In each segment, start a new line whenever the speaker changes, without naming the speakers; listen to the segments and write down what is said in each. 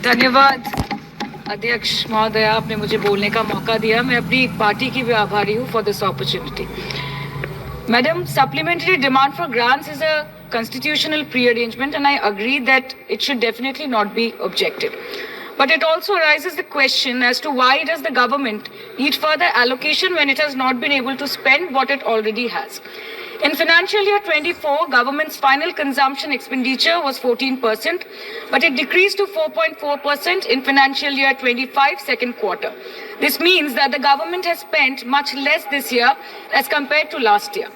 धन्यवाद अध्यक्ष महोदय, आपने मुझे बोलने का मौका दिया। मैं अपनी पार्टी की भी आभारी हूँ for this opportunity. Madam, supplementary demand for grants is a constitutional pre-arrangement and I agree that it should definitely not be objected. But it also raises the question as to why does the government need further allocation when it has not been able to spend what it already has. In financial year 24, government's final consumption expenditure was 14%, but it decreased to 4.4% in financial year 25 second quarter. This means that the government has spent much less this year as compared to last year.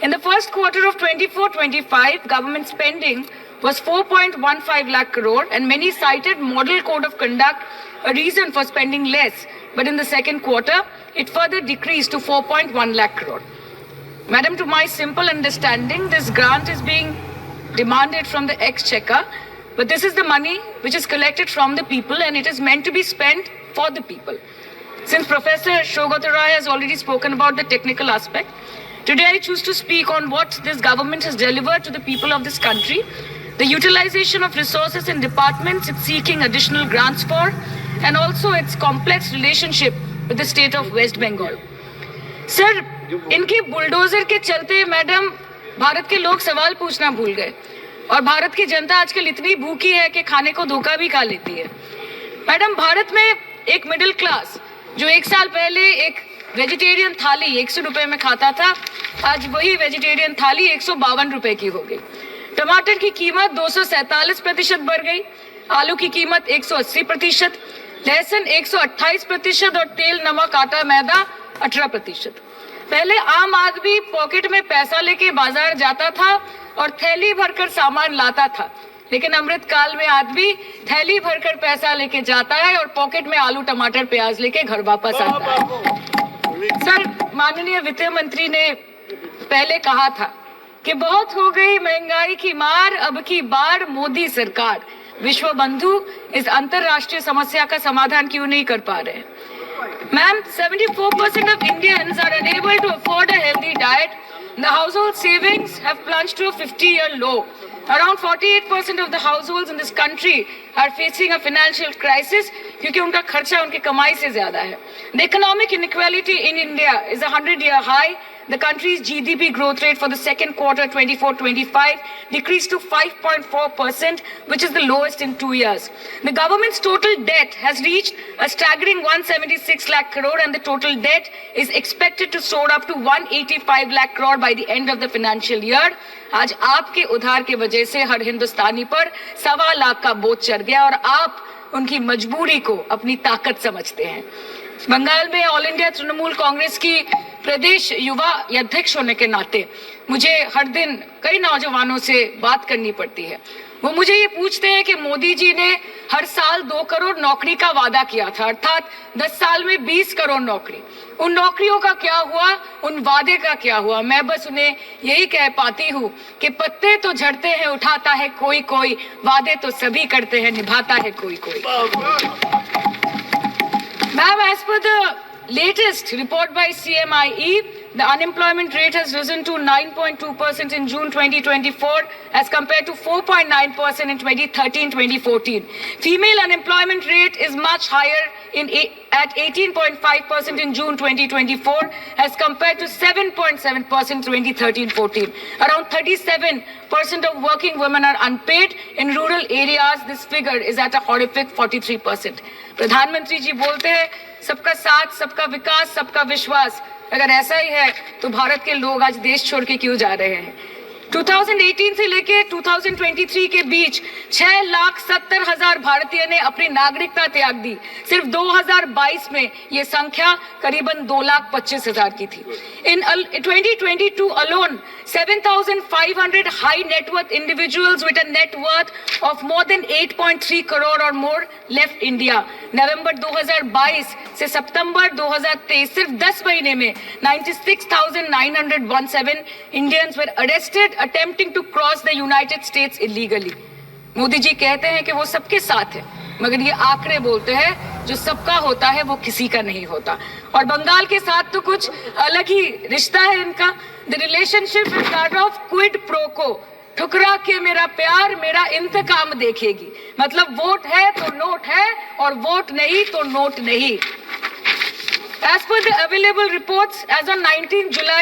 In the first quarter of 24-25, government spending was 4.15 lakh crore and many cited model code of conduct a reason for spending less, but in the second quarter, it further decreased to 4.1 lakh crore. Madam, to my simple understanding, this grant is being demanded from the exchequer, but this is the money which is collected from the people and it is meant to be spent for the people. Since Professor Shougata Rai has already spoken about the technical aspect, today I choose to speak on what this government has delivered to the people of this country, the utilization of resources in departments it's seeking additional grants for, and also its complex relationship with the state of West Bengal. Sir, इनके bulldozer के चलते madam Bharat के लोग सवाल पूछना भूल गए और भारत की जनता आजकल इतनी भूखी है कि खाने को धोखा भी खा लेती है। मैडम, भारत में एक मिडिल क्लास जो एक साल पहले एक वेजिटेरियन थाली 100 रुपए में खाता था, आज वही वेजिटेरियन थाली 152 रुपए की हो गई। टमाटर की कीमत 247% बढ़ गई, आलू की कीमत 180%, लहसुन 128% और तेल, नमक, आटा, मैदा 18%। पहले आम आदमी पॉकेट में पैसा लेके बाजार जाता था और थैली भरकर सामान लाता था, लेकिन अमृत काल में आदमी थैली भरकर पैसा लेके जाता है और पॉकेट में आलू, टमाटर, प्याज लेके घर वापस आता है। सर, माननीय वित्त मंत्री ने पहले कहा था कि बहुत हो गई महंगाई की मार, अब की बार मोदी सरकार। विश्व बंधु इस अंतरराष्ट्रीय समस्या का समाधान क्यों नहीं कर पा रहे हैं? Ma'am, 74% of Indians are unable to afford a healthy diet. The household savings have plunged to a 50-year low. Around 48% of the households in this country are facing a financial crisis क्योंकि उनका खर्चा उनकी कमाई से ज्यादा है. The economic inequality in India is a 100-year high. The country's GDP growth rate for the second quarter 24-25 decreased to 5.4%, which is the lowest in 2 years. The government's total debt has reached a staggering 176 lakh crore and the total debt is expected to soar up to 185 lakh crore by the end of the financial year. आज आपके उधार के वजह से हर हिंदुस्तानी पर 1.25 लाख का बोझ चढ़ गया और आप उनकी मजबूरी को अपनी ताकत समझते हैं। बंगाल में ऑल इंडिया तृणमूल कांग्रेस की प्रदेश युवा अध्यक्ष होने के नाते मुझे हर दिन कई नौजवानों से बात करनी पड़ती है। वो मुझे ये पूछते हैं कि मोदी जी ने हर साल 2 करोड़ नौकरी का वादा किया था, अर्थात 10 साल में 20 करोड़ नौकरी। उन नौकरियों का क्या हुआ, उन वादे का क्या हुआ? मैं बस उन्हें यही कह पाती हूँ कि पत्ते तो झड़ते हैं, उठाता है कोई कोई, वादे तो सभी करते हैं, निभाता है कोई कोई। Ma'am, as per the latest report by CMIE, the unemployment rate has risen to 9.2% in June 2024 as compared to 4.9% in 2013-2014. Female unemployment rate is much higher at 18.5% in June 2024 as compared to 7.7% 2013-14. Around 37% of working women are unpaid. In rural areas, this figure is at a horrific 43%. प्रधानमंत्री जी बोलते हैं सबका साथ, सबका विकास, सबका विश्वास। अगर ऐसा ही है तो भारत के लोग आज देश छोड़ के क्यों जा रहे हैं? 2018 से लेके 2023 के बीच 6,70,000 भारतीय ने अपनी नागरिकता त्याग दी। सिर्फ 2022 में ये संख्या करीबन 2,25,000 की थी। In 2022 alone, 7,500 high net worth individuals with a net worth of more than 8.3 crore or more left India. नवंबर 2022 से सितंबर 2023 सिर्फ 10 महीने में 96,917 Indians were arrested attempting to cross the United States illegally. Modi ji कहते हैं कि वो सबके साथ है, मगर ये आंकड़े बोलते हैं जो सबका होता है वो किसी का नहीं होता। और बंगाल के साथ तो कुछ अलग ही रिश्ता है इनका। The relationship is that of quid pro quo. ठुकरा के मेरा प्यार मेरा इंतकाम देखेगी। मतलब वोट है तो नोट है और वोट नहीं तो नोट नहीं। As per the available reports, as on 19 July,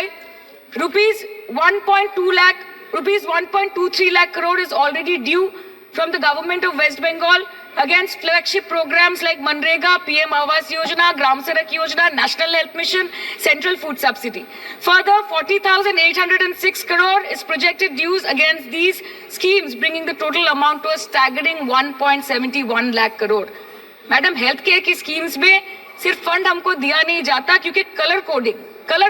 rupees 1.23 lakh crore is already due from the government of West Bengal against flagship programs like Manrega, PM Awas Yojana, Gram Sadak Yojana, National Health Mission, Central Food Subsidy. Further, 40,806 crore is projected dues against these schemes, bringing the total amount to a staggering 1.71 lakh crore. Madam, health care की schemes में सिर्फ fund हमको दिया नहीं जाता क्योंकि colour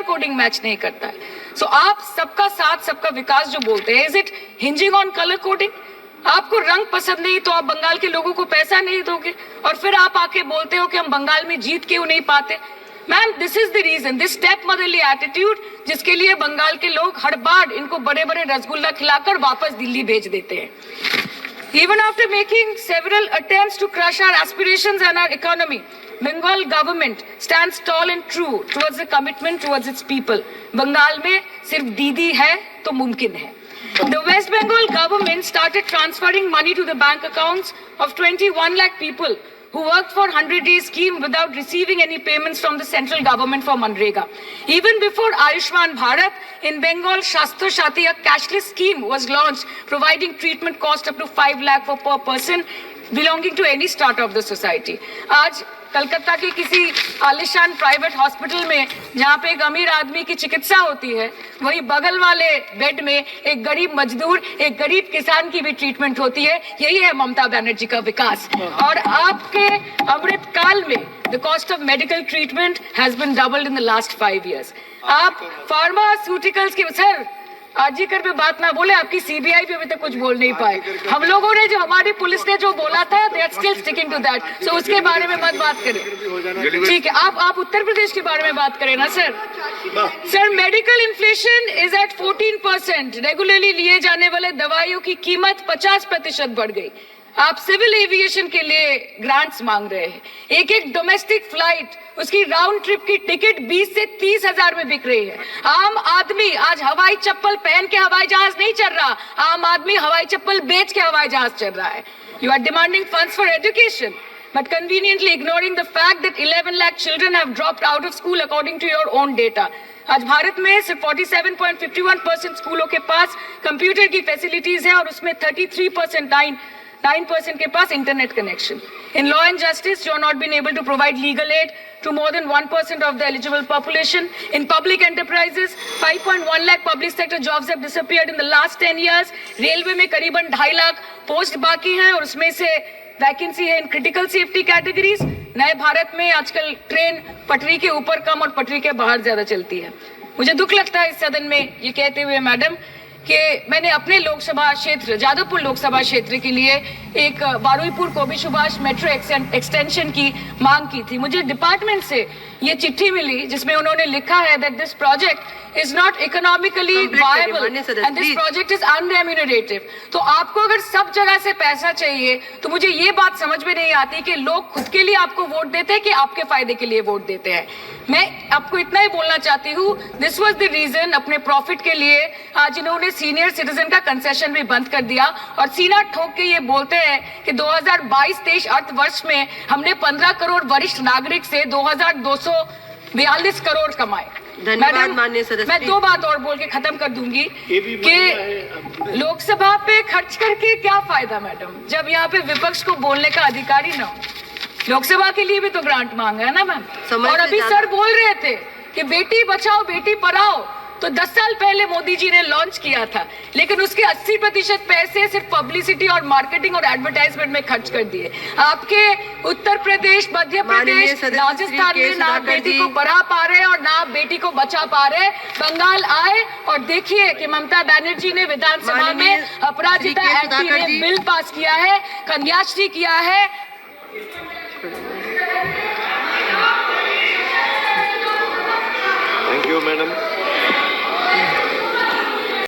coding match नहीं करता है। सो आप सबका साथ सबका विकास जो बोलते हैं, is it hinging on colour coding? आपको रंग पसंद नहीं तो आप बंगाल के लोगों को पैसा नहीं दोगे और फिर आप आके बोलते हो कि हम बंगाल में जीत क्यों नहीं पाते। Ma'am, this is the reason, this step motherly attitude, जिसके लिए बंगाल के लोग हर बार इनको बड़े बड़े रसगुल्ला खिलाकर वापस दिल्ली भेज देते हैं। Even after making several attempts to crush our aspirations and our economy, Bengal government stands tall and true towards the commitment towards its people. Bengal में सिर्फ दीदी है तो मुमकिन है। The West Bengal government started transferring money to the bank accounts of 21 lakh people who worked for 100-day scheme without receiving any payments from the central government for Manrega. Even before Ayushman Bharat, in Bengal, Shastro Shati, a cashless scheme was launched, providing treatment cost up to 5 lakh for per person belonging to any strata of the society. आज कलकत्ता के किसी आलिशान private hospital में जहाँ पे एक अमीर आदमी की चिकित्सा होती है, वही बगल वाले बेड में एक गरीब मजदूर, एक गरीब किसान की भी ट्रीटमेंट होती है। यही है ममता बनर्जी का विकास। और आपके अमृत काल में the cost of medical treatment has been doubled in the last 5 years. आप फार्मास्यूटिकल्स के सर आरजीकर पे बात ना बोले, आपकी सीबीआई पे अभी तक कुछ बोल नहीं पाए। हम लोगों ने जो, हमारी पुलिस ने जो बोला था, they are still sticking to that. So उसके बारे में मत बात करें, ठीक है? आप उत्तर प्रदेश के बारे में बात करें ना sir. Sir, medical inflation is at 14%। Regularly लिए जाने वाले दवाइयों की कीमत 50% बढ़ गई। आप सिविल एविएशन के लिए ग्रांट्स मांग रहे हैं। एक एक डोमेस्टिक फ्लाइट, उसकी राउंड ट्रिप की टिकट 20 से 30 हजार में बिक रही है। आम आदमी आज हवाई चप्पल पहन के हवाई जहाज नहीं चल रहा, आम आदमी हवाई चप्पल बेच के हवाई जहाज चल रहा है। You are demanding funds for education but conveniently ignoring the fact that 11 lakh children have dropped out of school according to your own data. आज भारत में सिर्फ 47.51% स्कूलों के पास कंप्यूटर की फैसिलिटीज है और उसमें 9% के पास internet connection. In law and justice, you are not been able to provide legal aid to more than 1% of the eligible population. In public enterprises, 5.1 lakh public sector jobs have disappeared in the last 10 years. Railway में करीबन 2.5 lakh post बाकी हैं और उसमें से vacancy है in critical safety categories. नए भारत में आजकल ट्रेन पटरी के ऊपर कम और पटरी के बाहर ज्यादा चलती है। मुझे दुख लगता है इस सदन में ये कहते हुए मैडम कि मैंने अपने लोकसभा क्षेत्र जादवपुर लोकसभा क्षेत्र के लिए एक बारुईपुर कोबी सुभाष मेट्रो एक्सटेंशन की मांग की थी। मुझे डिपार्टमेंट से ये चिट्ठी मिली जिसमें उन्होंने लिखा है that this project is not economically viable and this project is unremunerative। तो आपको अगर सब जगह से पैसा चाहिए तो मुझे ये बात समझ में नहीं आती कि लोग खुद के लिए आपको वोट देते हैं कि आपके फायदे के लिए वोट देते हैं। मैं आपको इतना ही बोलना चाहती हूँ, दिस वॉज द रीजन अपने प्रॉफिट के लिए आज इन्होंने सीनियर सिटीजन का कंसेशन भी बंद कर दिया और सीना ठोक के ये बोलते हैं कि 2022-23 अर्थ वर्ष में हमने 15 करोड़ वरिष्ठ नागरिक से 2242 करोड़ कमाए।
धन्यवाद माननीय सदस्य।
मैं 2 बात और बोल के खत्म कर दूंगी कि लोकसभा पे खर्च करके क्या फायदा मैडम, जब यहाँ पे विपक्ष को बोलने का अधिकार ही ना हो। लोकसभा के लिए भी तो ग्रांट मांगा है ना मैम। और अभी सर बोल रहे थे कि बेटी बचाओ बेटी पढ़ाओ, तो 10 साल पहले मोदी जी ने लॉन्च किया था, लेकिन उसके 80% पैसे सिर्फ पब्लिसिटी और मार्केटिंग और एडवर्टाइजमेंट में खर्च कर दिए। आपके उत्तर प्रदेश, मध्य प्रदेश, राजस्थान में ना बेटी को पढ़ा पा रहे और ना बेटी को बचा पा रहे। बंगाल आए और देखिए कि ममता बनर्जी ने विधानसभा में अपराजिता एक्ट में बिल पास किया है, कन्याश्री किया है।
Thank you madam.